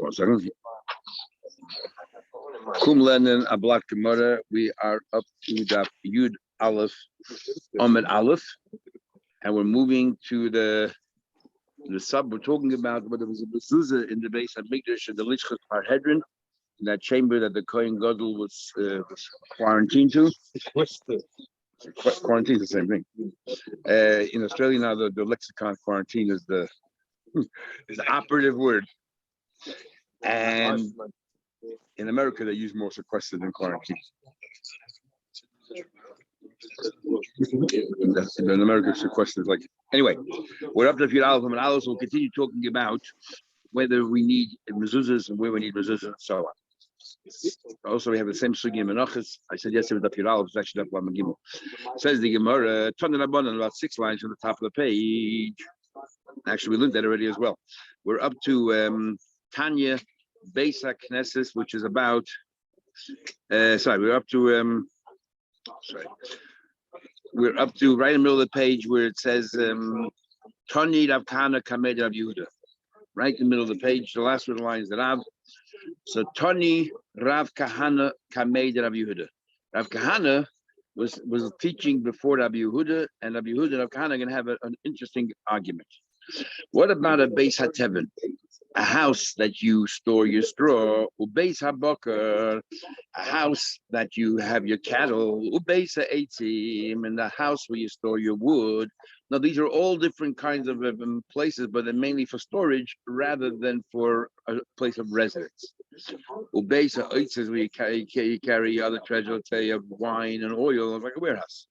1 second. Kum Lenin Ablat Gemara. We are up to Daf Yud Aleph, Amud Aleph, and we're moving to the sub. We're talking about whether there was a mezuzah in the base of Mikdash and the Lichchas Parhedron, in that chamber that the Kohen Gadol was quarantined to. Quarantine is the same thing. In Australia now, the lexicon quarantine is the operative word, and in America they use more sequestered than quarantine. In America, sequestered like anyway. We're up to Yud Aleph and Aleph. We'll continue talking about whether we need mezuzahs and where we need mezuzahs and so on. Also, we have the same sugi in Menachos. I said yesterday with Yud Aleph, it's actually Daf Lamed Gimel. Says the Gemara, Tana Rabbanan, about 6 lines from the top of the page. Actually, we learned that already as well. We're up to Tanya Beis HaKnesses, which is about. We're up to. We're up to right in the middle of the page where it says Tani Rav Kahana Kamed Rav Yehuda. Right in the middle of the page, the last 2 lines that Rav. So Tani Rav Kahana Kamed Rav Yehuda. Rav Kahana was teaching before Rav Yehuda, and Rav Yehuda and Rav Kahana are going to have an interesting argument. What about a Beis HaTeven, a house that you store your straw, Ubeis HaBoker, a house that you have your cattle, Ubeis HaEitzim, and the house where you store your wood. Now, these are all different kinds of places, but they're mainly for storage rather than for a place of residence. Ubeis HaEitzim is where you carry other treasure, let's say of wine and oil, like a warehouse,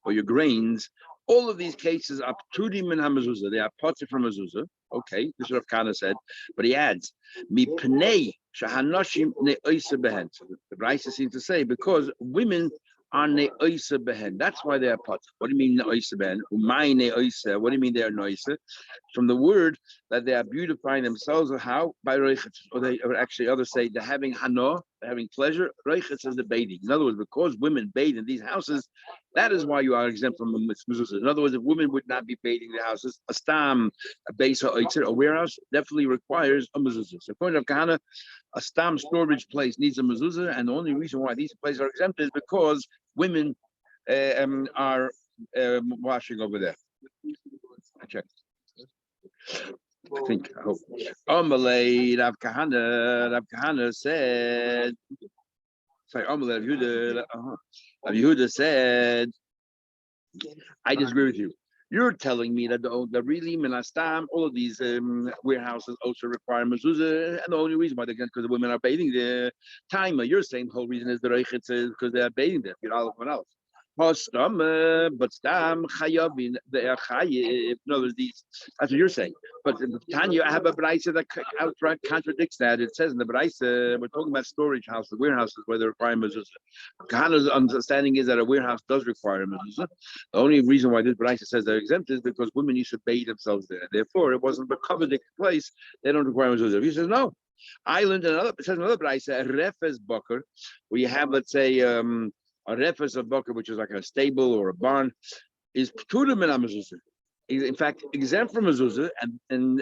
or your grains. All of these cases are ptudim min hamezuzah. They are potter from mezuzah. Okay, this is what Rav Kahana said, but he adds, "Mipnei shahanoshim ne'oisa behen." So the Brisa seems to say because women are ne'oisa behen. That's why they are potter. What do you mean ne'oisa behen? Umay ne'oisa. What do you mean they are ne'oisa? From the word that they are beautifying themselves, or how by reichetz, or actually others say they're having hana, they're having pleasure. Reichetz is the bathing. In other words, because women bathe in these houses, that is why you are exempt from mezuzah. In other words, if women would not be bathing in their houses, a stam, a base, or a warehouse definitely requires a mezuzah. So according to Kahana, a stam storage place needs a mezuzah, and the only reason why these places are exempt is because women are washing over there. I checked. I hope. Amalei Rav Kahana said. Sorry, Amalei Rav Yehuda said, I disagree with you. You're telling me that the really Menastam, all of these warehouses also require mezuzah, and the only reason why they're because the women are bathing the time. You're saying the whole reason is the reichetz is because they are bathing there. You're all else. But stam chayavin, they are chayiv. In other words, these. That's what you're saying. But Tanya, I have a brisa that outright contradicts that. It says in the brisa we're talking about storage houses, warehouses where they require mezuzah. Kahana's understanding is that a warehouse does require a mezuzah. The only reason why this brisa says they're exempt is because women used to bathe themselves there. Therefore, it wasn't a coveted place. They don't require mezuzah. He says no. I learned another. It says another brisa, a refes boker, where you have, let's say, a refes of boker, which is like a stable or a barn, is ptudim min hamezuzah. In fact, exempt from mezuzah, and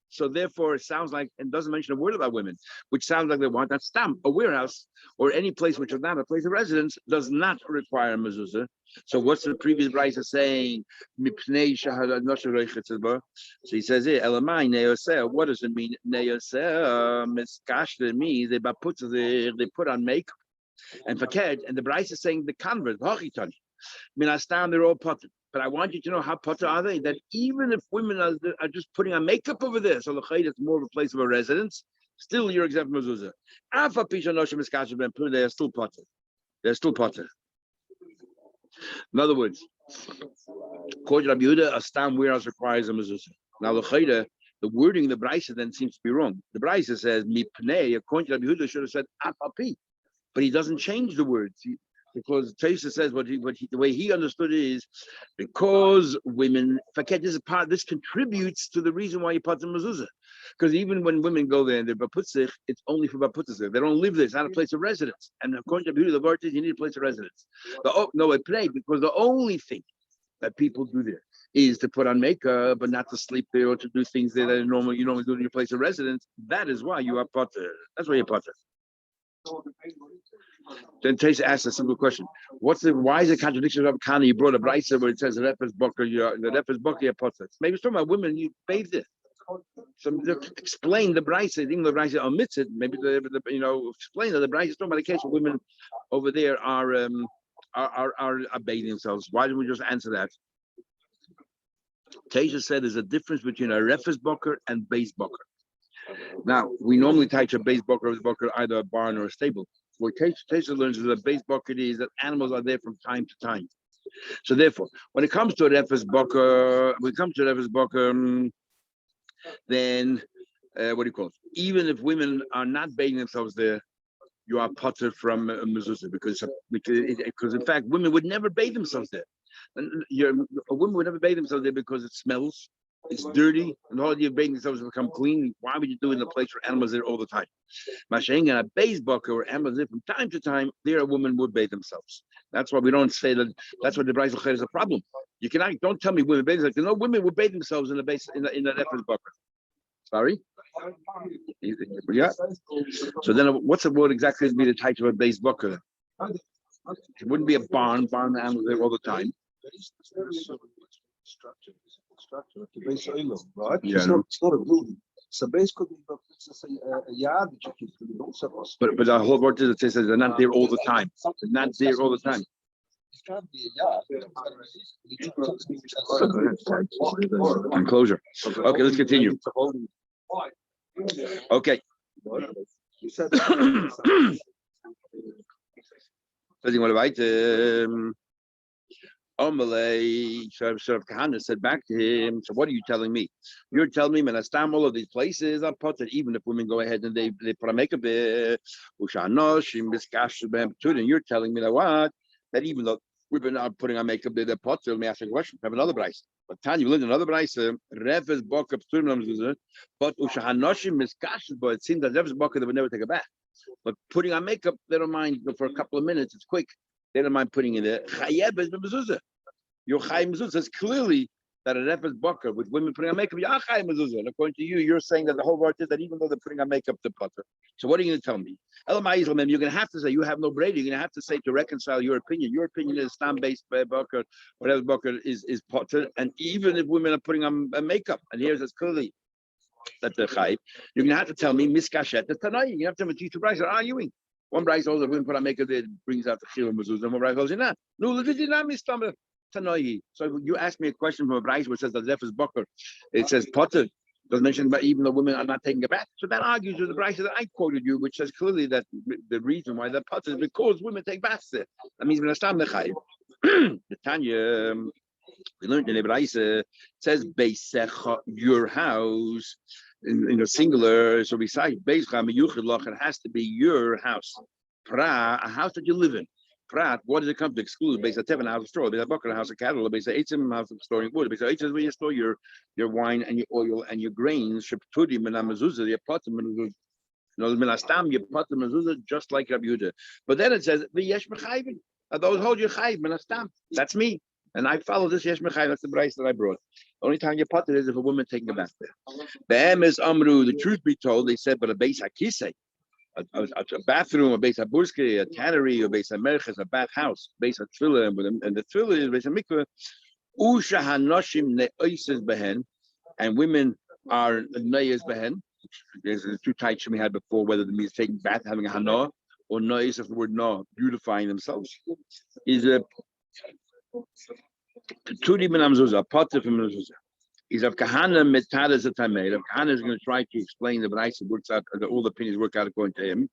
so therefore it sounds like, and doesn't mention a word about women, which sounds like they want that stamp. A warehouse or any place which is not a place of residence does not require mezuzah. So what's the previous brisa saying? So he says here, Elamai neoseh. What does it mean? Neoseh miskashter means they put on makeup. And faked, and the Bryce is saying the convert, Hochitani. Minastam, they're all potter. But I want you to know how potter are they? That even if women are just putting on makeup over there, so the chayt is more of a place of a residence, still you're exempt from mezuzah. Alpha pisha noshim iskasher ben pur, they are still potter. They're still potter. In other words, according to Rabbi Yehuda, a stam warehouse requires a mezuzah. Now the chayt, the wording in the Bryce then seems to be wrong. The Bryce says mipnei. According to Rabbi Yehuda, should have said alpha pi. But he doesn't change the words because Taisa says the way he understood it is because women forget this contributes to the reason why you put the mezuzah. Because even when women go there and they're baputzich, it's only for baputzich. They don't live there. It's not a place of residence. And according to the word is you need a place of residence. I pray because the only thing that people do there is to put on makeup, but not to sleep there or to do things that you normally do in your place of residence. That is why you are potter. That's why you're potter. Then Taisa asks a simple question: why is the contradiction of Kana? You brought a brisa where it says the refes boker, the refes boker, you're potter. Maybe it's talking about women. You bathe there. So explain the brisa. Even the brisa omits it. Maybe explain that the brisa is talking about the case of women over there are bathing themselves. Why don't we just answer that? Taisha said there's a difference between a refes boker and base boker. Now we normally teach a base boker either a barn or a stable. What Taisha learns is that base boker is that animals are there from time to time. So therefore, when it comes to a refes boker, then what do you call it? Even if women are not bathing themselves there, you are potter from mezuzah because in fact women would never bathe themselves there. And a woman would never bathe themselves there because it smells, it's dirty, and all your bathing themselves become clean. Why would you do it in a place where animals are there all the time? Masha'ing in a base bucket where animals live from time to time, there a woman would bathe themselves. That's why we don't say that. That's what the Brayz is a problem. You cannot. Don't tell me women bathe themselves. No, women would bathe themselves in the base in the reference bucket. Sorry. Yeah. So then, what's the word exactly to be the type of a base bucket? It wouldn't be a barn. Barn animals there all the time. Structure of the base oil, right? Yeah. It's not a building. So base could be a yard that you keep also. But the whole word is it says they're not there all the time. They're not there all the time. It can't be a yard. Enclosure. Okay, let's continue. Okay. Kahana said back to him, so what are you telling me? You're telling me, man, I stand all of these places, I put it, even if women go ahead and they put a makeup there, and you're telling me that what? That even though women are putting on makeup there, they're potter. Let me ask you a question. I have another price. But Tanya, you lived in another price, Refes Boka, but Ushahanoshim is cash, but it seems that Refes Boka they would never take a bath. But putting on makeup, they don't mind for a couple of minutes, it's quick. They don't mind putting in there. Your Chayim Mezuzah says clearly that a refes boker with women putting on makeup, you're Chayim Mezuzah. And according to you, you're saying that the whole word is that even though they're putting on makeup, they're potter. So what are you going to tell me? You're going to have to say you have no braid. You're going to have to say to reconcile your opinion. Your opinion is stam-based boker, whatever boker is potter. And even if women are putting on makeup, and here it says clearly that they're Chayim, you're going to have to tell me miskashet the Tanai. You're going to have to have a two Bryce are arguing. One Bryce holds that women put on makeup, it brings out the Chil and Mezuzah, and one Bryce holds it not. No, legit not mistam. So you asked me a question from a Bryce which says that Zeph is Boker. It says Potter doesn't mention about even though women are not taking a bath. So that argues with the Bryce that I quoted you, which says clearly that the reason why they're Potter is because women take baths there. That means when I stand the Tanya, we learned in the Bryce says Beisecha, your house in a singular. So besides Beisecha Meyuchid, it has to be your house. Pra, a house that you live in. Prat, what does it come to exclude? Based on Tevin, a house of straw, based on Bucker, a house of cattle, based on Eitzim, a house of storing wood, based on Eitzim, where you store your wine and your oil and your grains, Sheptudi, Menamazuzah, your pot, Menastam, your pot, Mezuzah, just like Rabbi Yehuda. But then it says, the Yesh Mechayvin, those hold your Chayv, Menastam. That's me. And I follow this Yesh Mechayv, that's the price that I brought. The only time you pot it is if a woman taking a bath there. Be'em is Amru, the truth be told, they said, but a base Hakise. A bathroom, a base of burski, a tannery, a base of merches, a bathhouse, base of tefillah, and the tefillah is base of mikveh. Usha hanoshim ne'oises behen, and women are ne'oises behen. There's the two types we had before, whether the means taking bath, having a hana, or ne'oises of the word no, beautifying themselves. Is a tudi menamzuzah, a potter from mezuzah. Is of Kahana metadas at Tameir. Kahana is going to try to explain the Braisa works out, all the opinions work out according to him.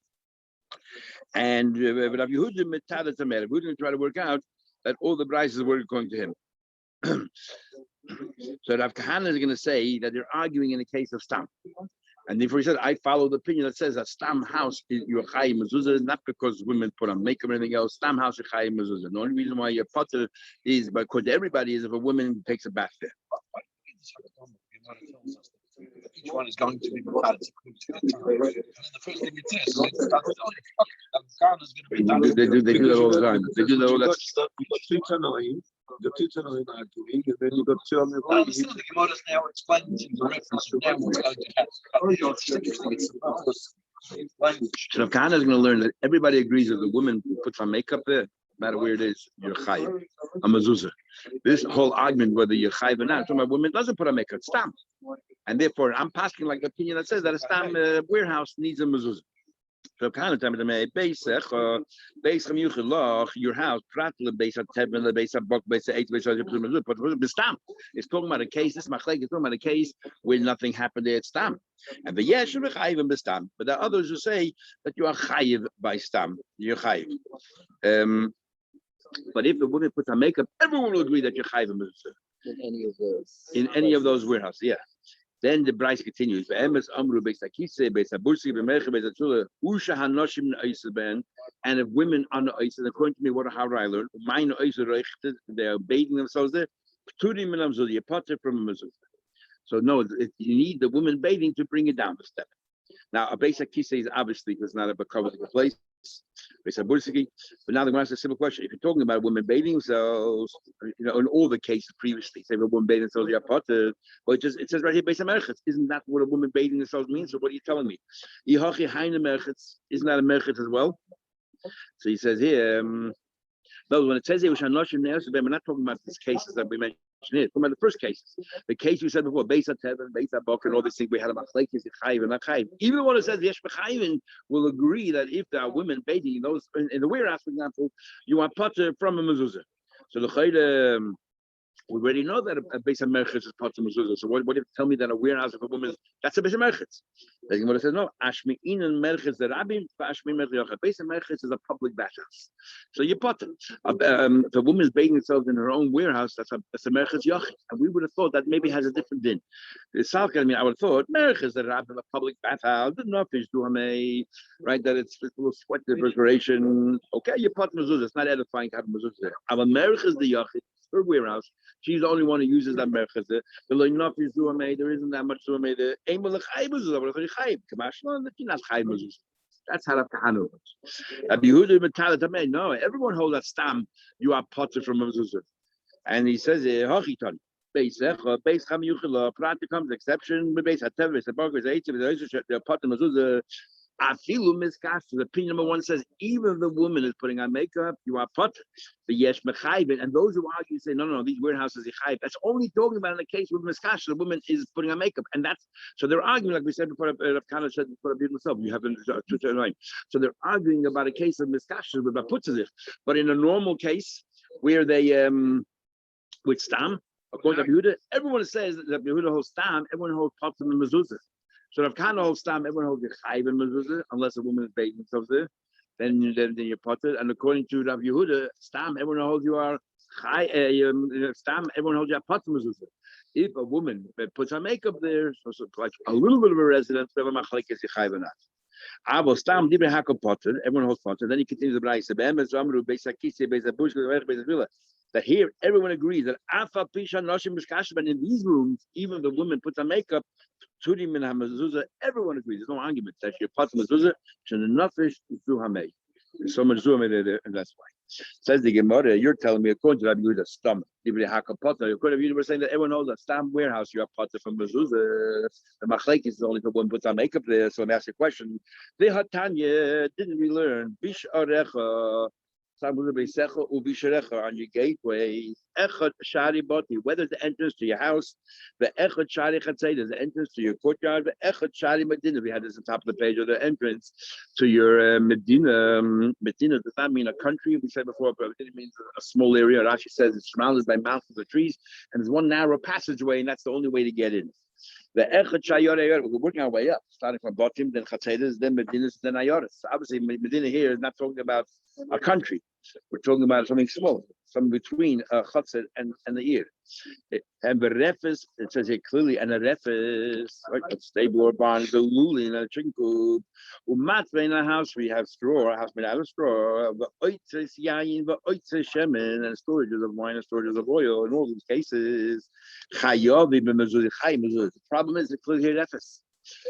And but Rav Yehuda metadas Tameir. We're going to try to work out that all the Braisas work according to him. So Rav Kahana is going to say that they're arguing in the case of Stam. And therefore he said, I follow the opinion that says that Stam house is your Chayim Mezuzah, not because women put on makeup or anything else. Stam house is Chayim Mezuzah. The only reason why your potter is because everybody is if a woman takes a bath there. Each one is going to be brought. And the first thing it says, they do that all the time. They do that all that. The teacher is not doing, and then you got two other. Well, still, the Gemara is now explaining to the reference to them what's going to happen. It's interesting. So Kahana is going to learn that everybody agrees that the woman who puts on makeup there, no matter where it is, you're chayiv. A mezuzah. This whole argument whether you're chayiv or not, so my woman doesn't put on makeup, it's stam. And therefore, I'm passing like the opinion that says that a stam warehouse needs a mezuzah. So Kahana tell me to me, your house, prattle base at tevin, base at bok, base at eight, base at mezuzah, but the stam. It's talking about a case. This machlek is talking about a case where nothing happened there. It's stam. And the yesh you're chayiv and bestam. But there are others who say that you are chayiv by stam. You're chayiv. But if the woman puts on makeup, everyone will agree that you're chayiv and mezuzah. In any of those warehouses, yeah. Then the Bryce continues. And if women on the ice, according to me, how I learned, they are bathing themselves there. You potter from a mezuzah. So no, you need the woman bathing to bring it down the step. Now a basic kise is obviously because not a covered place. But now the one asks a simple question: if you're talking about women bathing themselves, in all the cases previously, say a woman bathing themselves, you're potter. But it says right here, based on merchets. Isn't that what a woman bathing themselves means? So what are you telling me? Isn't that a merchet as well? So he says here. No, when it says here, we're not talking about these cases that we mentioned here. Talking about the first cases, the case we said before, Beis HaTevin, Beis HaBok, and all these things we had about Chlekes, Chayiv and not Chayiv. Even the one that says Yesh B'Chayivin will agree that if there are women bathing in those in the warehouse, for example, you want potter from a mezuzah. So the Chayim. We already know that a base of merchets is part of mezuzah. So what if you tell me that a warehouse of a woman, that's a base of merchets? The Gemara says no. Ashmi inan merchets the rabbin, ashmi merchets. A base of merchets is a public bathhouse. So you put if a woman is bathing herself in her own warehouse, that's a merchets yachid. And we would have thought that maybe has a different din. The South I would have thought merchets the rabbin, a public bathhouse. The nofish do right? That it's a little sweat, the perspiration. Okay, you put mezuzah. It's not edifying to have mezuzah there. Our merchets the yachid. Her warehouse. She's the only one who uses that merchaz. The loynof is zuamei. There isn't that much zuamei. The aimul chayim mezuzah. Kamashlan that you're not chayim mezuzah. That's how the kahana works. No, everyone holds that stam. You are potter from a mezuzah, and he says hachiton. Beis cham yuchela. Prat comes exception. Beis hatev. Beis habag. Beis eitzim. They're potter mezuzah. Afilu miskash. The opinion number one says even if the woman is putting on makeup, you are put the yesh mechayvin. And those who argue say no, these warehouses are chayv. That's only talking about in the case with miskash. The woman is putting on makeup, and that's so they're arguing like we said before. Kana said before himself. You have to right. So they're arguing about a case of miskash with baputzah. But in a normal case where they with stam, according to Yehuda, everyone says that Yehuda holds stam. Everyone holds pots and mezuzah. So if Kana holds stam, everyone holds your chayv and mezuzah, unless a woman is bathing themselves there, then you're potter. And according to Rav Yehuda, stam, everyone holds you are stam, everyone holds you are potter mezuzah. If a woman puts her makeup there, so it's like a little bit of a residence, whatever machlek is chayv or not. Avo stam dibre hakol potter, everyone holds potter. Then he continues the brayse. That here everyone agrees that afa pisha noshim mishkashim, and in these rooms, even if the woman puts on makeup, turim min hamezuzah, everyone agrees. There's no argument that she puts mezuzah, shenenafish zuhamei. There's so much zuhamei there, and that's why. Says the Gemara, you're telling me according to Rabbi Yehuda, stam divrei hakol potter. According to you, we're saying that everyone knows that stam warehouse you have potter from mezuzah. The machlekes is only for one puts on makeup there. So I'm asking a question. The Hatanya didn't we learn bish arecha? On your gateway, whether the entrance to your house, the echad shari chatzay, there's the entrance to your courtyard, the echad shari medina. We had this on top of the page, or the entrance to your medina. Medina does not mean a country. We said before, but it means a small area. Rashi says it's surrounded by mountains of trees, and there's one narrow passageway, and that's the only way to get in. The echad shayore, we're working our way up, starting from Botim, then Chatzedes, then Medinas, then Ayoris. Obviously, Medina here is not talking about a country. We're talking about something small, something between Chatzed and the ear. And the refes, it says here clearly, and the refes, like a stable or barn, the lulin, and a chicken coop. Umatve in a house, we have straw, a house made out of straw, the oitzes yayin, the oitzes shemen, and storages of wine and storages of oil. In all these cases, chayavi b'mezuzah, chay mezuzah. The problem is, it's clearly here refes.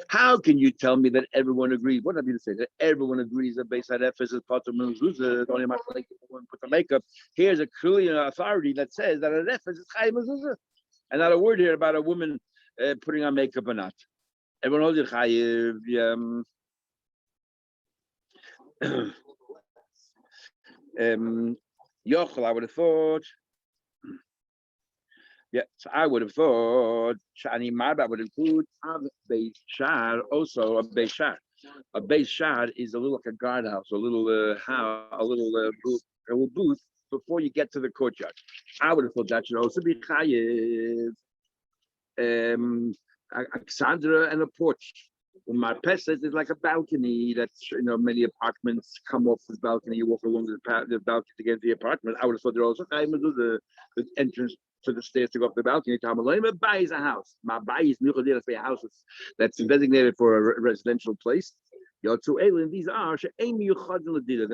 How can you tell me that everyone agrees? What have you to say? That everyone agrees that Beis Hadefes is part of mezuzah. Only my put the makeup. Here's a clear authority that says that a Hadefes is chayiv mezuzah, and not a word here about a woman putting on makeup or not. Everyone knows it chayiv. Yochel, I would have thought. Yeah, so I would have thought Shani Marba would include Beis Shar, also a Beis Shar. A Beis Shar is a little like a guardhouse, a little house, a little booth before you get to the courtyard. I would have thought that should also be chayiv. Alexandra and a porch. Marpeset is like a balcony that's, many apartments come off the balcony. You walk along the balcony to get to the apartment. I would have thought they're also the entrance to the stairs to go up the balcony. Tamalema buys a house. My buy is a house that's designated for a residential place. Yotzu Elin, these are they're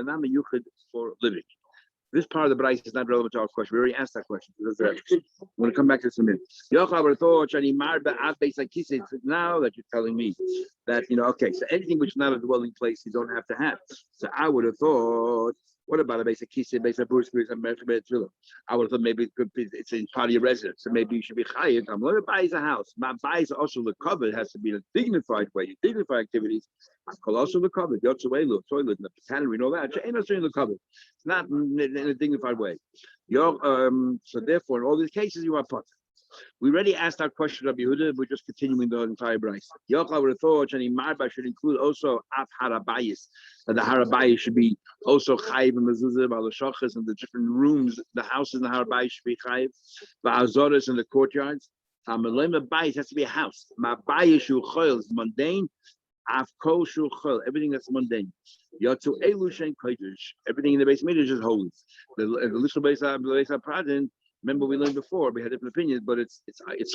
not a yuchid for living. This part of the Bryce is not relevant to our question. We already asked that question. I'm going to come back to this in a minute. Now that you're telling me that, okay, so anything which is not a dwelling place, you don't have to have. So I would have thought, what about a basic kisi, basic burskris, and merchibet? I would have thought maybe it could be, it's in part of your residence, so maybe you should be chayiv. I'm going to buy a house. My buys also the cover has to be in a dignified way. You dignify activities. I call also the cover. Yotzuelu, toilet, the tannery, and all that. Ain't no the cover. It's not in a dignified way. So therefore, in all these cases, you are potter. We already asked our question of Yehuda. We're just continuing the entire Bryce. Yochel would have thought Shani Marba should include also Af Harabayis. That the Harabayis should be also chayiv and mezuzah, Balashachas, and the different rooms, the houses in the Harabayis should be chayiv. Ba'azoras in the courtyards. Hamelema Bayis has to be a house. Ma'bayis shu choil is mundane. Af kol shu choil, everything that's mundane. Yotzu elu shein kodesh, everything in the base midrash is holy. The little base pradin. Remember, we learned before. We had different opinions, but it's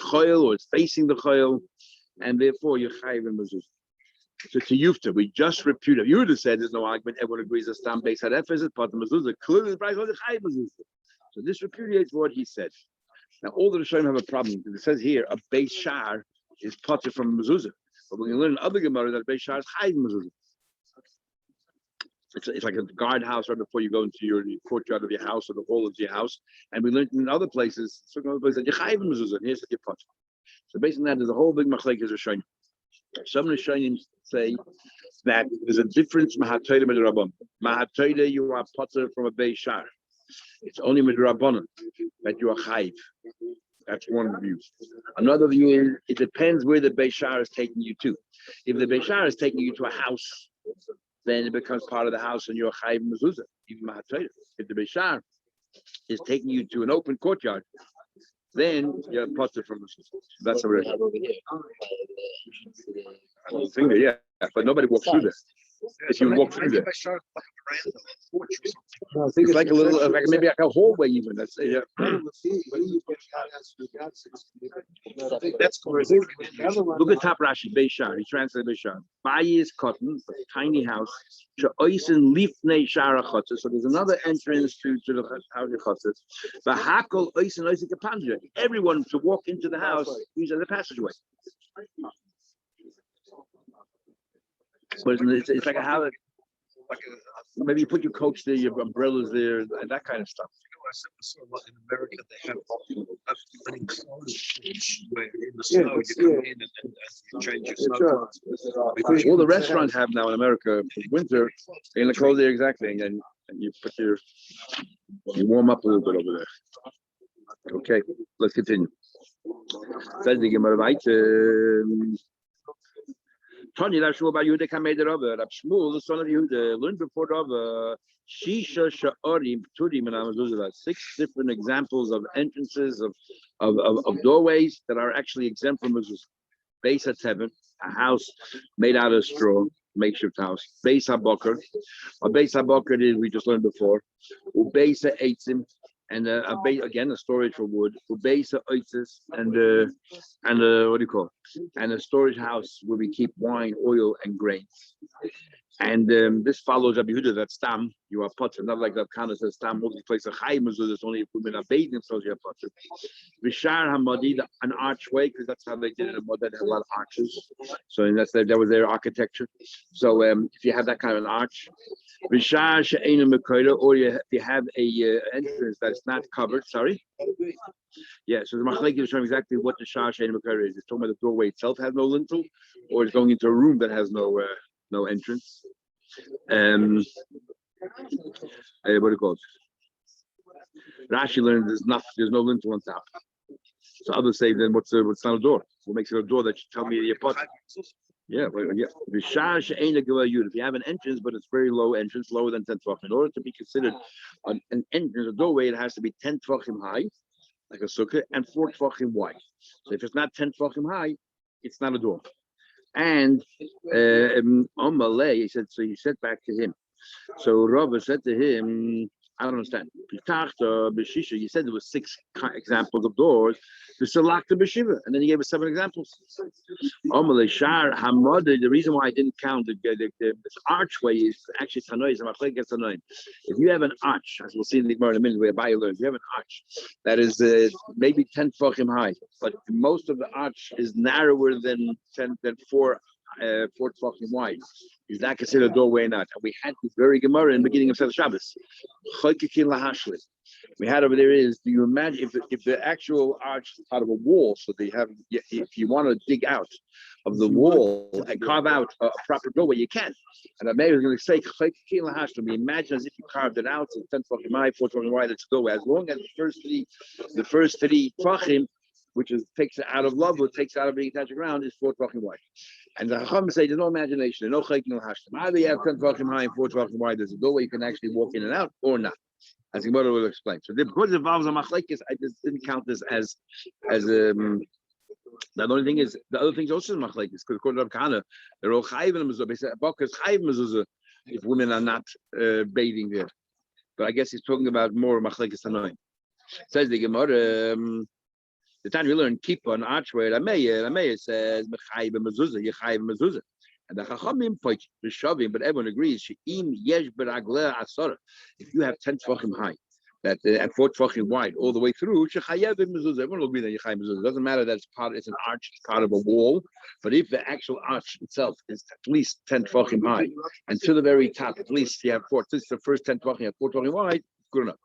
choil or it's facing the choil, and therefore you're chayiv and mezuzah. So to Yufta, we just reputed. Yehuda said there's no argument. Everyone agrees that stam Beis Hadefes is part of mezuzah. Clearly, the Bryce was a chayiv mezuzah. So this repudiates what he said. Now all the Rishonim have a problem because it says here a Beis Shar is potter from mezuzah, but we can learn in other Gemara that Beis Shar is chayiv mezuzah. It's like a guardhouse right before you go into your courtyard of your house or the hall of your house. And we learned in other places, that you chayiv mezuzah, and here's the pot. So based on that, there's a whole big machlekes Rishonim. Some Rishonim say that there's a difference mahatoida midrabban. Mahatoida, you are potter from a Beis Shar. It's only midrabbanan that you are chayiv. That's one view. Another view is it depends where the Beis Shar is taking you to. If the Beis Shar is taking you to a house, then it becomes part of the house and you're chayiv mezuzah, even mahatoida. If the Beis Shar is taking you to an open courtyard, then you're potter from mezuzah. That's what it is. Yeah, but nobody walks through this. If you walk through there, it's like a little, like maybe like a hallway even. That's yeah. That's correct. Look at top Rashi, Beis Shar. He translated Beis Shar. Bayi is cotton, a tiny house. So there's another entrance to the house of chotzes. Everyone to walk into the house uses the passageway. But it's like a house. Maybe you put your coats there, your umbrellas there, and that kind of stuff. I saw in America they have an enclosed where in the snow you come in and you change your snow. All the restaurants have now in America for winter in the cold there exactly, and you put you warm up a little bit over there. Okay, let's continue. Tanya, that's about Yehuda Kamed Rava. Rab Shmuel, the son of Yehuda, learned before Rava. Shisha Sha'arim Turim and Amazuzah. 6 different examples of entrances of doorways that are actually exempt from mezuzah. Beis HaTeven, a house made out of straw, makeshift house. Beis HaBoker, a Beis HaBoker is we just learned before. Beis HaEitzim, and a storage for wood. Beis HaOitzes, and what do you call it? And a storage house where we keep wine, oil, and grains. And this follows Rabbi Yehuda that stam you are potter, not like Rav Kana says stam multiplace a chayim mezuzah. It's only if women are bathing themselves you are potter. Vishar hamadi, an archway, because that's how they did it in Modeh. They had a lot of arches, so that was their architecture. So if you have that kind of an arch, Vishar she'enu mekoida, or if you have a entrance that's not covered. Sorry. Yeah, so the machlekes is showing exactly what the shar she'enu mekoida is. It's talking about the doorway itself has no lintel, or it's going into a room that has no entrance. What do you call it? Rashi learned there's no lintel on top. So others say then what's not a door? What makes it a door that you tell me you're pot? Yeah, yeah. If you have an entrance, but it's very low entrance, lower than 10 tvachim. In order to be considered an entrance, a doorway, it has to be 10 tvachim high, like a sukkah, and 4 tvachim wide. So if it's not 10 tvachim high, it's not a door. And on Malay, he said back to him. So Rabbi said to him, I don't understand. You said there were 6 examples of doors. And then he gave us 7 examples. The reason why I didn't count this archway is actually Tanoi. If you have an arch, as we'll see in the Gemara in a minute, where Abaye learns, you have an arch that is maybe 10 tefachim high, but most of the arch is narrower than 4 tefachim wide. Is that considered a doorway or not? And we had this very Gemara in the beginning of Seder Shabbos. We had over there is, do you imagine if the actual arch is part of a wall, so they have, if you want to dig out of the wall and carve out a proper doorway, you can. And the mayor is going to say, we imagine as if you carved it out, so 10 tefachim high, 4 tefachim wide, it's a doorway. As long as the first three tefachim, which takes it out of love, or takes it out of being attached to the ground, is 4 tefachim wide. And the Chacham say there's no imagination, no chayk, no hashtam. Either you have 10 tefachim high and 4 tefachim wide, there's a doorway you can actually walk in and out, or not. As the Gemara will explain. So because it involves a machlekes, I just didn't count this as the only thing is the other things also machlekes, because according to Rav Kana, they're all chayiv in mezuzah. They say because chayiv mezuzah if women are not bathing there. But I guess he's talking about more machlekes tanoim. Says the Gemara. The time we learn kippah an archway, Rameya says mechayiv mezuzah, yechayiv mezuzah. And the Chachamim point the shavim, but everyone agrees. She'im yesh beragleh asara. If you have 10 tefachim high, that and 4 tefachim wide all the way through, shechayev mezuzah. Everyone will agree that yechayev mezuzah. It doesn't matter that it's an arch, it's part of a wall. But if the actual arch itself is at least 10 tefachim high, and to the very top, at least you have 4. This is the first 10 tefachim, you have 4 tefachim wide. Good enough.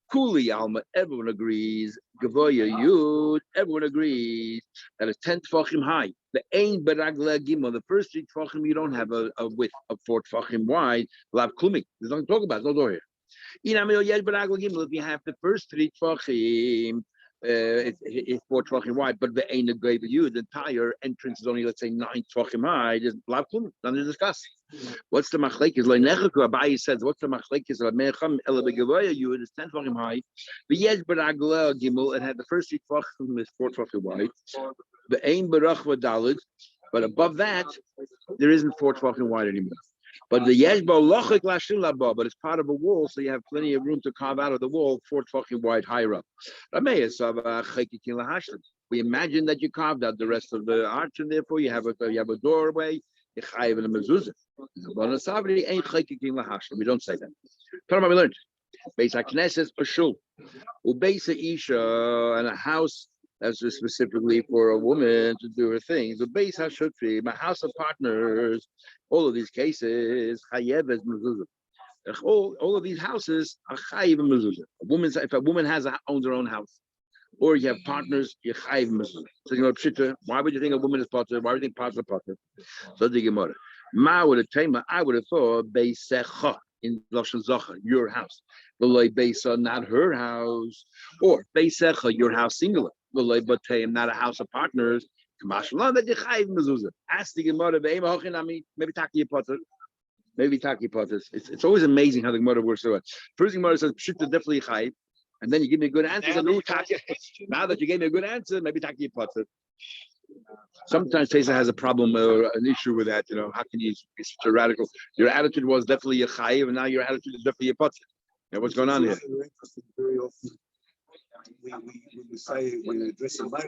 Kuli Alma, everyone agrees. Gavoya Yud, everyone agrees that it's 10 tefachim high. The Ein Beragla Gimel, the first 3 tefachim, you don't have a width of 4 tefachim wide. Lav Klumik, there's nothing to talk about, no door here. If you have the first 3 tefachim, it's 4 tefachim wide, but the Ein Gavoya Yud, the entire entrance is only, let's say, 9 tefachim high. There's Lav Klumik, nothing to discuss. What's the machlekes? Abaye says, what's the machlekes? Yud is 10 tefachim high. The yesh beragla gimel, it had the first 3 tefachim is 4 tefachim wide. The ein berachva dalid, but above that there isn't 4 tefachim wide anymore. But the yesh ba'lochik lashil laba, but it's part of a wall, so you have plenty of room to carve out of the wall 4 tefachim wide higher up. We imagine that you carved out the rest of the arch, and therefore you have a doorway. We don't say that. We learned. Beis HaKnesses or shul. Ubeis Isha, and a house that's just specifically for a woman to do her things. Ubeis HaShutri, my house of partners. All of these cases, chayev mezuzah. All of these houses are chayev mezuzah. If a woman owns her own house, or you have partners, you chayiv mezuzah. So you know, pshita, why would you think a woman is partner? Why would you think partner partner? So the Gemara. I would have thought beisecha in Lashon Zachar, your house. V'loi beisa, not her house, or beisecha, your house singular. V'loi batayim, not a house of partners. Kamashlan that you chayiv mezuzah. Ask the Gemara, maybe taki potter. Maybe taki potters. It's always amazing how the Gemara works so well. First Gemara says pshita definitely chayiv. And then you give me a good answer. Now that you gave me a good answer, maybe taki potter. Sometimes Tesa has a problem or an issue with that. You know, how can you be such a radical? Your attitude was definitely a chayiv, and now your attitude is definitely a potter. You know, what's going on here? we say when we're addressing male,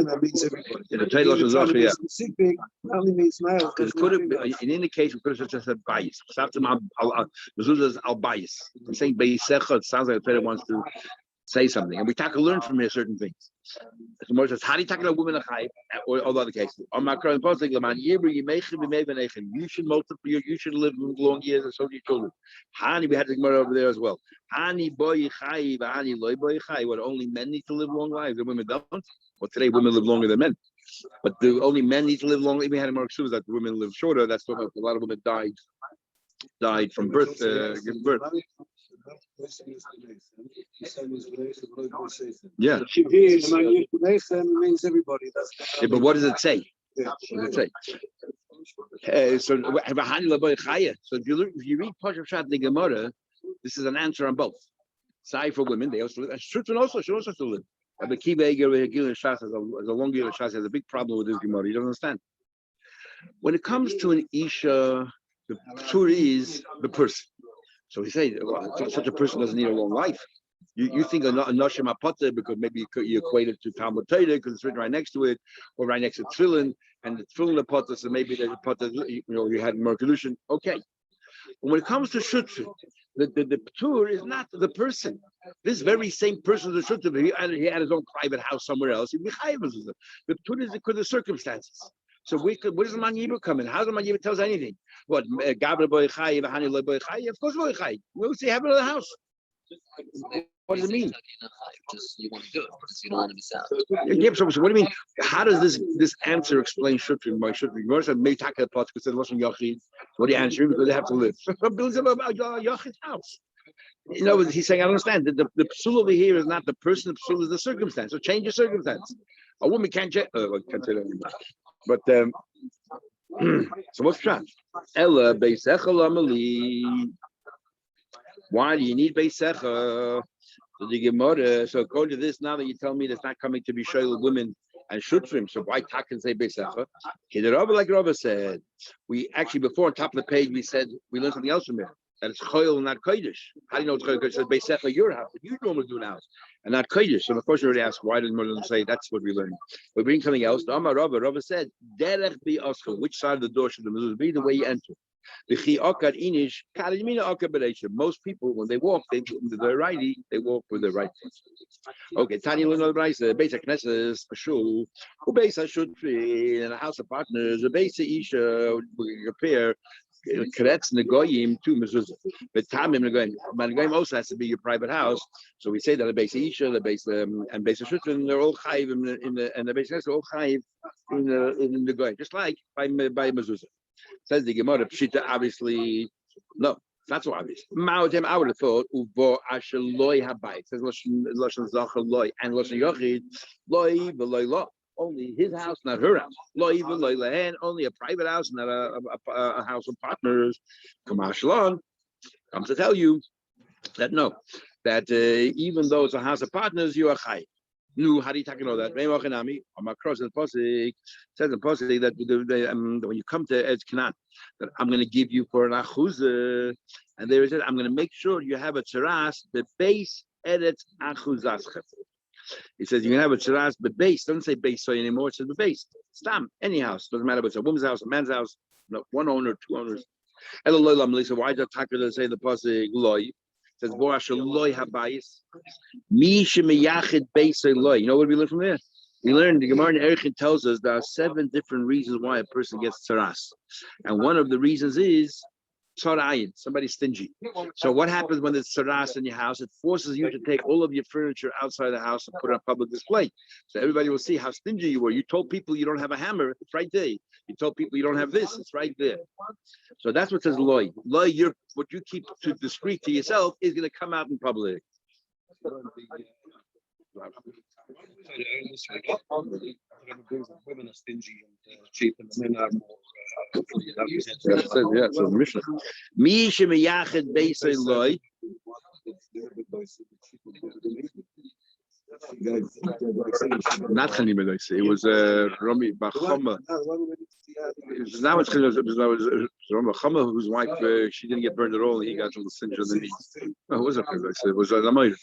that means everybody. In the title If you're trying to be yeah. specific, only means male. Because could have in any case we could have just said bias. Mezuzah al bias. I'm saying beisecha. It sounds like the Torah wants to say something, and we talk to learn from here certain things. So more says, how do you talk to a woman a chai or all other cases? On my current post, like you should multiply. You should live long years, and so do your children. Hani, we had the Gemara over there as well. Hani boy chai, hani loy boy chai. What only men need to live long lives, and women don't. Well, today women live longer than men, but the only men need to live longer. We had a more excuse that the women live shorter. That's what a lot of women died from birth, giving birth. Yeah. Means everybody. Yeah, but what does it say? Yeah. What does it say? So if you read Pashup Shat the Gemara, this is an answer on both. Side for women, they also live. And Shutran also should also still live. But Kiva Gilin Shas has a long Gilin Shas has a big problem with this Gemara. You don't understand. When it comes to an Isha, the Tur is the person. So he says, well, such a person doesn't need a long life. You think a Nashim Apata because maybe you equate it to Talmud Torah because it's written right next to it, or right next to Tefillin, and the Tefillin Apata, so maybe there's a Pata, you had Merkolution. Okay. But when it comes to Shutr, the Tur is not the person. This very same person is a Shutr, he had his own private house somewhere else. The Tur is because of circumstances. So where does the Man Yibur come in? How does the Man Yibur tell us anything? What? Gabra boy chai, Hani loy boy chai. Of course boy chai. We'll say have another house. What does it mean? Just you want to do it because you don't want to miss out. Yeah, so what do you mean? How does this answer explain Shutrin? My Shutrin. You said may taka pot because it wasn't Yachid. What are you answering? Because they have to live. Builds about Yachid's house. You know, he's saying I don't understand. The psul over here is not the person. The psul is the circumstance. So change your circumstance. A woman can't change. I can't say that anymore. But so what's that? Ella beisecha lamali. Why do you need beisecha? The Gemara. So according to this, now that you tell me that's not coming to be shoyl women and shutrim, so why talk and say beisecha? Like Rabba said, we actually before on top of the page we said we learned something else from there. That it's choyl, not kodesh. How do you know it's choyl? It says beisecha your house, but you normally do in house, and not kodesh. So of course you already asked why didn't Mordechai say that's what we learned? We bring something else. The Amar Rabba said derech bi oscha. Which side of the door should the mezuzah be? The way you enter. Most people, when they walk, they're righty, they walk with the right foot. Okay, Tanya Luna Brisa, Basic Knesses, a shul, who base I should be in a house of partners, a basic Isha, we compare Kretz Negoyim to Mezuzah. But Tamim Negoyim also has to be your private house. So we say that the base Isha, the base and base Shutran, they're all chayiv in the and the base Knesses are all chayiv in the Negoyim, just like by Mezuzah. Says the Gemara, Pshita, obviously, no, not so obvious. Ma'otem, I would have thought, Uvo Asher Loi Habayit. Says Lashon Zachar Loi and Lashon Yochid, Loi v'Loi Lo. Only his house, not her house. Loi v'Loi Lehen, only a private house, not a house of partners. Kamashalon comes to tell you that no, that even though it's a house of partners, you are chai. No, how do you talk about that? I'm across the Pasik. Says the Pasik that when you come to Eretz Canaan, that I'm going to give you for an achuzah, and there is it. I'm going to make sure you have a tzaras, the base Eretz achuzaschem. He says you can have a tzaras, the base. Doesn't say base soy anymore. It says the base. Stam, any house doesn't matter if it's a woman's house, a man's house, no, one owner, two owners. So why does Taka say the Pasik loy? Says loy habayis. Mi shemiyachid beisay loy. You know what we learned from there? We learned the Gemara in Erechim tells us there are 7 different reasons why a person gets tzaras, and one of the reasons is tzarayin, somebody's stingy. So what happens when there's tzaras in your house? It forces you to take all of your furniture outside the house and put it on public display, so everybody will see how stingy you were. You told people you don't have a hammer, it's right there. You told people you don't have this, it's right there. So that's what says loy. Loy, what you keep to discreet to yourself is going to come out in public. Women are stingy and cheap, and men are more. Yeah, so Mishnah. Mi shemiyachid beisay loy. Not Chani Bedoisi. It was Rami Bachoma. Now it's Rami Bachoma, whose wife she didn't get burned at all. He got all the singe underneath. Oh, it wasn't Bedoisi. It was Lamayr.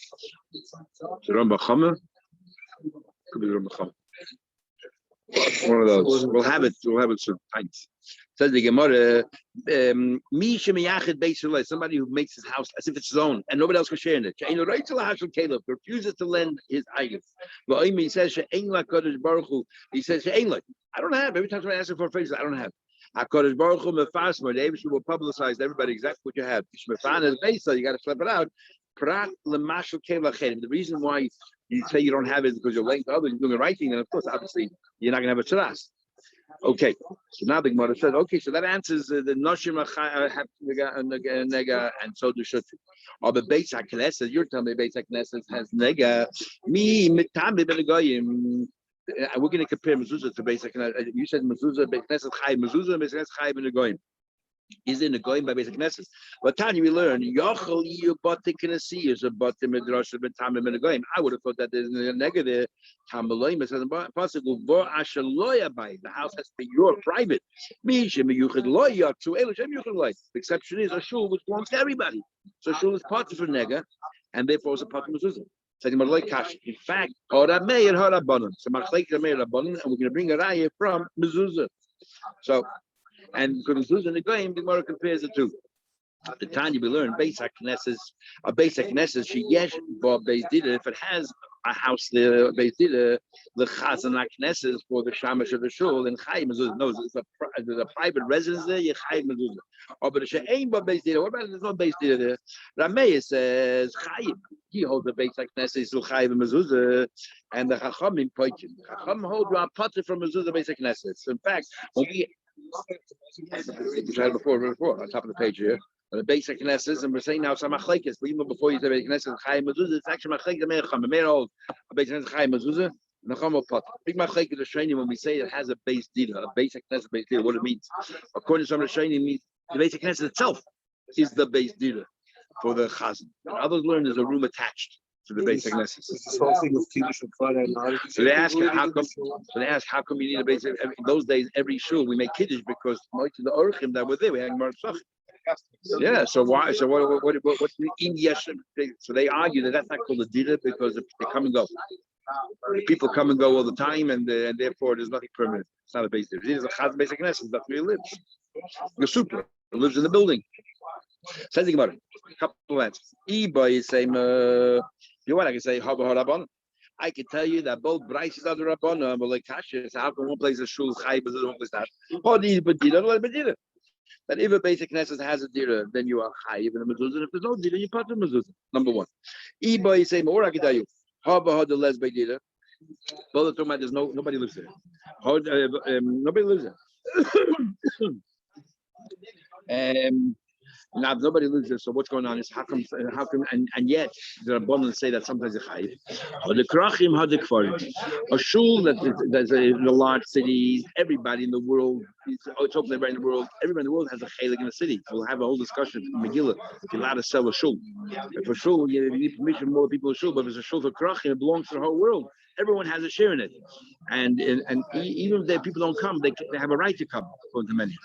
Rami Bachoma. Could be Rami Bachoma. One of those. We'll have it soon. Thanks. Says the Gemara, somebody who makes his house as if it's his own and nobody else can share in it. Refuses to lend his items. He says, I don't have. Every time somebody asks for a favor, I don't have. HaKadosh Baruch Hu mefasmer, the Eibush will publicize to everybody exactly what you have. You got to slap it out. The reason why you say you don't have it is because you're laying to others, you're doing the right thing, and of course, obviously, you're not going to have a tzaras. Okay, so now the Gemara says, okay, so that answers the Noshim have nega, and so do Shutu. Or the Beis HaKnesset, you're telling me Beis HaKnesset has nega. Me, mitame benegoyim. We're going to compare mezuzah to Beis HaKnesset. You said mezuzah, Beis HaKnesset chai mezuzah, Beis HaKnesset chai benegoyim. Is in the going by Beis HaKnesset. But Tanya, we learn Yochel you bati Knesset is a bati midrash betamim in the going. I would have thought that there's a negative Tamaloim says possible bo ashaloya by the house has to be your private. Mishim yuchid loya to elishem yuchid loy. The exception is a shul which belongs to everybody. So shul is part of a nega, and therefore it's a part of mezuzah. In fact, hora meir hora banan. So machlek meir banan, and we're going to bring a raya from mezuzah. So. And because mezuzah in the game, the Gemara compares the two. The Tanya we learn Beis HaKnesset, she yesh bo Beis Dida. If it has a house there, Beis Dida, the Chazan HaKnesset for the shamash of the shul, and Chai mezuzah. No, there's a private residence there. You Chai mezuzah. Oh, but if she ain't bo Beis Dida, what about if there's no Beis Dida there? Rameya says Chai. He holds the Beis HaKnesset is Chai mezuzah, and the Chachamim poikim. Chacham hold you potter from mezuzah Beis HaKnesset. So in fact, when we had before on top of the page here. The Beis HaKnesset, and we're saying now some machlekes, but even before you say Beis HaKnesset Chai mezuzah, it's actually machlekes Meir Chama. Meir holds a Beis HaKnesset Chai mezuzah, and Chama pot. Big machlekes the Shani when we say it has a Beis Dida, a Beis HaKnesset Beis Dida, what it means. According to some of the Shani, means the Beis HaKnesset itself is the Beis Dida for the Chazan. Others learn there's a room attached to the Beis HaKnesset. This whole thing of Kiddush and Friday night. So they ask how come. So they ask how come you need a Beis. In those days, every shul we make Kiddush because most of the orchim that were there we had Gemara Pesachim. Yeah. So why? So what's the Indian? So they argue that that's not called a dida because they come and go. The people come and go all the time, and therefore there's nothing permanent. It's not a Beis Dida. It is a Chaz Beis HaKnesset. That's where he lives. The super lives in the building. Says the Gemara. A couple of answers. Iba is saying. You want I can say Haba Harabon. I can tell you that both Bryces are the Rabbana, but like Kasha, so how come one place is Shul Chai, but the other one place not? That if a basic Knesset has a dira, then you are Chai, even a mezuzah. If there's no dira, you part of mezuzah. Number one. Iba is saying, or I can tell you, Haba Hada Les by dira. Both the there's nobody lives there. Nobody lives there. Now nobody lives there, so what's going on is how come and yet the abundance say that sometimes it's chayiv. Or the krachim had the kfarim. A shul that's in the large cities, everybody in the world, it's open everybody in the world. Everybody in the world has a chaylik in the city. We'll have a whole discussion in Megillah if you're allowed to sell a shul. If a shul, you need permission from more people to shul, but if it's a shul for krachim, it belongs to the whole world. Everyone has a share in it, and even if people don't come, they have a right to come. According to many,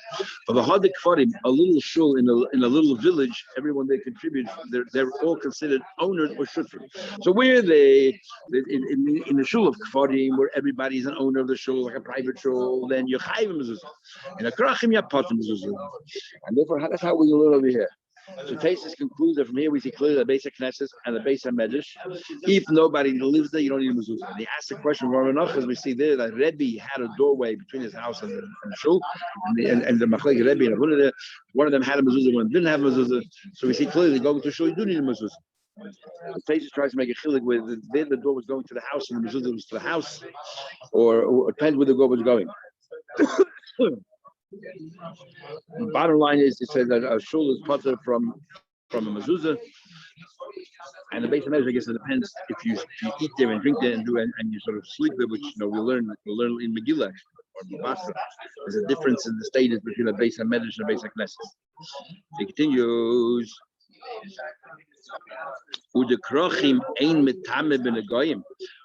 but the Hadik Farim, a little shul in a little village, everyone they contribute, they're all considered owners or shutrim. So where they in the shul of Kfarim, where everybody's an owner of the shul, like a private shul, then you chayv mezuzah. In a krachim you potem mezuzah, and therefore that's how we learn over here. So Taisus concludes that from here we see clearly the Beis HaKnesset and the Beis HaMedrash. If nobody lives there, you don't need a mezuzah. And he asked the question of Enoch, as we see there, that Rebbe had a doorway between his house and the shul, and the Machlek Rebbe and one of them had a mezuzah, one didn't have a mezuzah. So we see clearly going to shul, you do need a mezuzah. Taisus tries to make a chilik where the door was going to the house and the mezuzah was to the house, or it depends where the door was going. The bottom line is, it says that a shul is potter from a mezuzah, and the Beis HaMedrash, I guess it depends if you eat there and drink there and you sort of sleep there, which we learn in Megillah or Mabasa. There's a difference in the status between a Beis HaMedrash and a Beis HaKnesset. He continues.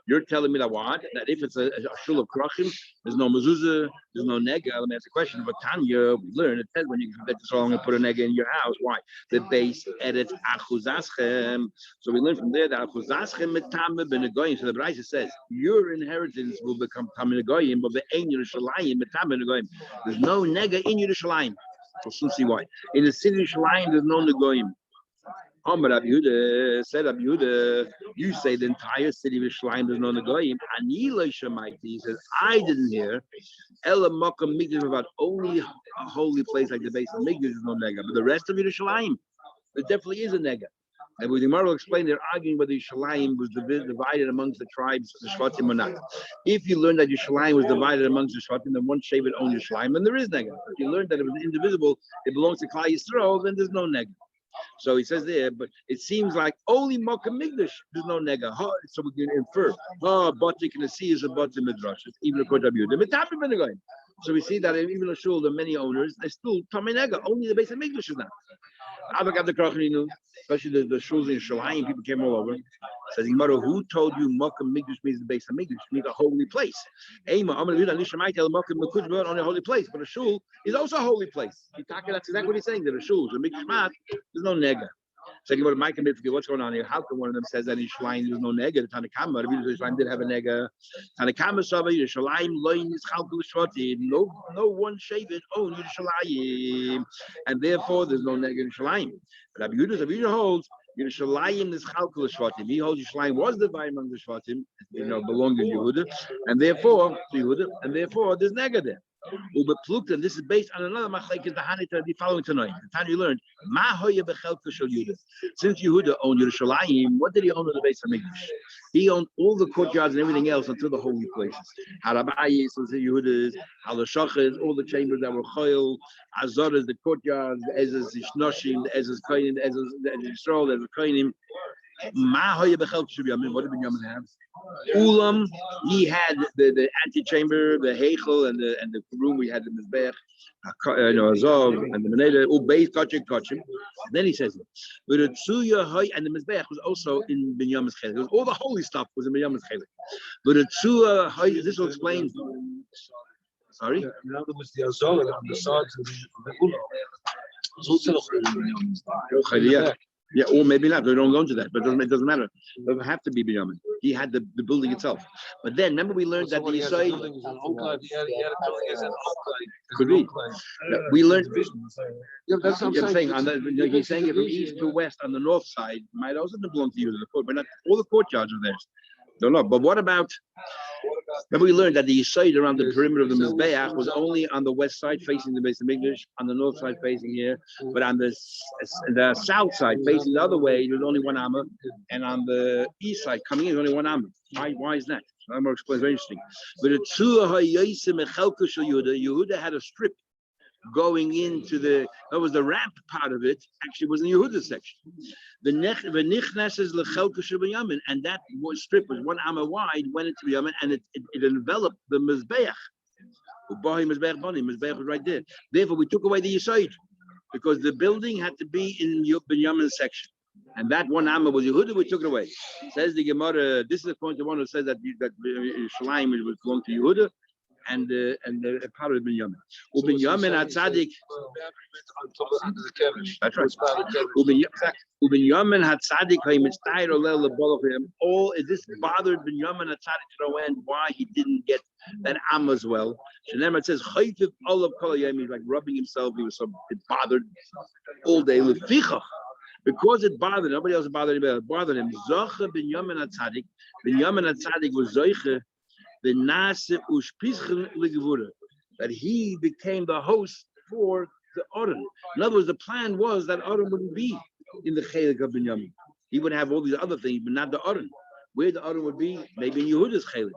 You're telling me that what? That if it's a shul of krachim, there's no mezuzah, there's no nega. Let me ask the question. But Tanya, we learn it says when you get this wrong and put a nega in your house. Why? The base edit achuzaschem. So we learn from there that achuzaschem metame benegoyim. So the Brisa says your inheritance will become tamenegoyim, but the ein Yerushalayim metame benegoyim. There's no nega in Yerushalayim. So soon see why. In the city of Yerushalayim, there's no negoyim. Amar Rabbi Yehuda said, Rabbi Yehuda, you say the entire city of Yerushalayim there's no negoyim. Ani lo shemaiti. He says, I didn't hear. Ela makam mikdash about only a holy place like the base of Mikdash is no nega, but the rest of Yerushalayim, there definitely is a nega. And with the Gemara will explain, they're arguing whether Yerushalayim was divided amongst the tribes, the Shvatim or not. If you learn that Yerushalayim was divided amongst the Shvatim, then one Shevet owned Yerushalayim, then there is nega. If you learn that it was indivisible, it belongs to Klal Yisrael, then there's no nega. So he says there, but it seems like only Makkah Mikdash there's no nega. So we can infer, Batik and the sea is a Batik Midrash, even according to Rabbi. So we see that even a shul, the many owners, they still Tomei nega. Only the base of Mikdash is not. Especially the shuls in Shalayim, people came all over. Says Gemara, who told you Makkah Mikdash means the base of Mikdash, means a holy place? On a holy place, but a shul is also a holy place. That's exactly what he's saying. That a shul, the Mikdash, there's no nega. So Gemara, Mike and forget what's going on here. How come one of them says that in Shalayim there's no nega? The Tanakama, the Shalayim did have a nega. Tanakama Saba, Shalayim loin is chalkul shvatim. No one shaved own Shalayim, and therefore there's no nega in Shalayim. Rabbi Yehuda holds Yerushalayim is chalkul shvatim. He holds Yerushalayim was divided among the shvatim, belonged to Yehuda, and therefore there's nega there. And this is based on another machlekes the Hanita the following tonight. The time you learned since Yehuda owned Yerushalayim, what did he own in the base of Mikdash? He owned all the courtyards and everything else until the holy places. Harabayis was the Yehuda's, Halashachas, all the chambers that were choil, Azoras, the courtyards, the Ezras, the Shnoshim, the Ezras Koinim, the Ezras Yisrael, the Ezras Koinim. What did Binyamin have? Ulam, he had the antechamber, the heichel, and the room we had the mizbech, Azov, and the meneda, Ubeit kachim. Then he says, but the tzuya and the mizbech was also in Binyamin's chelik. All the holy stuff was in Binyamin's chelik. But the tzuya, this will explain. Sorry. In other words, the Azov on the sides of the Ulam. It's also Yeah. Yeah, or maybe not. They don't go into that, but it doesn't matter. It doesn't have to be Binyamin. He had the building itself. But then, remember we learned that the Yisrael could be. We learned. Yeah, that's what I'm saying. He's saying it from east to west on the north side might also belong to you, but not all the courtyards are theirs. Don't know. But what about? Remember, we learned that the Yisrael around the perimeter of the Mizbeach was only on the west side facing the base of Mikdash, on the north side facing here, but on the south side facing the other way, there's only one Amma, and on the east side coming in, there's only one Amma. Why is that? I'm going to explain. Very interesting. But Yehuda had a strip going into that was the ramp part of it, actually was in Yehuda's section. The nichnas is lechelka shebeyamin, and that strip was 1 amma wide, went into Yamin, and it enveloped the mizbeach. Mizbeach was right there. Therefore, we took away the yesod because the building had to be in Binyamin's section, and that 1 amma was Yehuda. We took it away. Says the Gemara. This is the point of one who says that Shalayim would belong to Yehuda. And the part of Binyamin. Binyamin had tzaddik. That's right. Binyamin had tzaddik. All this bothered Binyamin had tzaddik to no end. Why he didn't get that am as well. It says he's like rubbing himself. He was so bothered all day. Because it bothered nobody else bothered him. It bothered him. Zoche Binyamin had tzaddik. Binyamin had tzaddik was zoche. The Nase Ushpischen Ligvura, that he became the host for the Aron. In other words, the plan was that Aron wouldn't be in the Chelik of Binyamin. He would have all these other things, but not the Aron. Where the Aron would be, maybe in Yehuda's Chelik.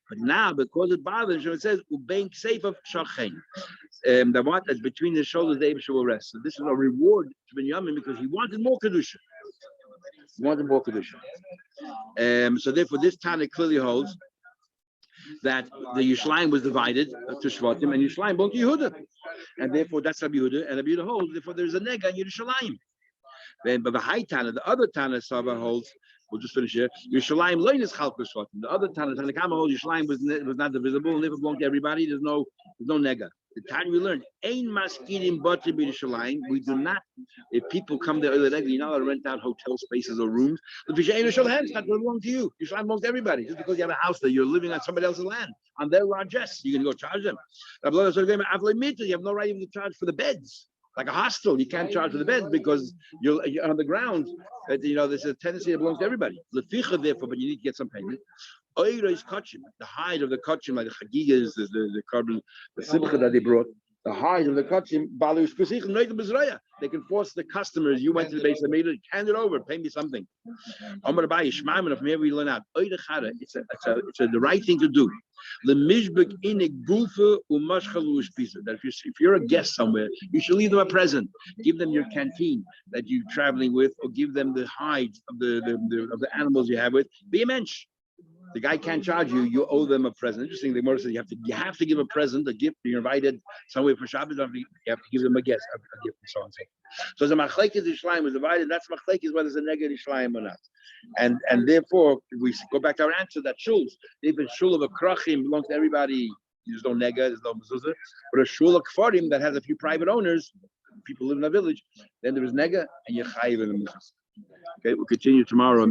But now, because it bothers him, it says Ubein Seif of Shachain. The what that's between the shoulders, the Abishah will rest. So this is a reward to Binyamin because he wanted more kedusha. So therefore, this Tana clearly holds that the Yerushalayim was divided to Shvatim, and Yerushalayim belonged to Yehuda, and therefore that's Rabbi Yehuda, and Rabbi Yehuda holds. Therefore, there's a nega in Yerushalayim. Then, but the high Tana, the other Tana Saba holds We'll just finish here. Yerushalayim loin is chalkus shvatim. The other Tanakh holds Yerushalayim was not divisible, and if it belonged to everybody, there's no nega. The time we learned, Ein maskinim b'Yerushalayim. We do not. If people come there, you're not allowed to rent out hotel spaces or rooms. The Yerushalayim is not going to belong to you. Yerushalayim belongs to everybody. Just because you have a house there, you're living on somebody else's land, on their largesse. You're going to go charge them. You have no right even to charge for the beds. Like a hostel, you can't charge for the beds because you're on the ground. There's a tendency that belongs to everybody. Therefore, but you need to get some payment. The hide of the kachim, like the chagigas, the carbon, the simcha that they brought, the hide of the kachim, they can force the customers. You went to the base and made it, hand it over, pay me something. I'm going to buy Ishmael from here we learn out. It's the right thing to do. The mishbek in a gufa umashchalu pizza. That if you're a guest somewhere, you should leave them a present. Give them your canteen that you're traveling with, or give them the hide of the animals you have with. Be a mensch. The guy can't charge you. You owe them a present. Interesting. The Gemara says you have to give a present, a gift. You're invited somewhere for Shabbos. You have to give them a gift, and so on and so forth. So the machlekes Yishlayim was divided. That's machlekes whether it's a negative Yishlayim or not. And therefore, if we go back to our answer, that shuls, if a shul of a krachim belongs to everybody, there's no nega, there's no mezuzah. But a shul of kfarim that has a few private owners, people live in a village, then there is nega and you're chayiv in the mezuzah. Okay, we'll continue tomorrow.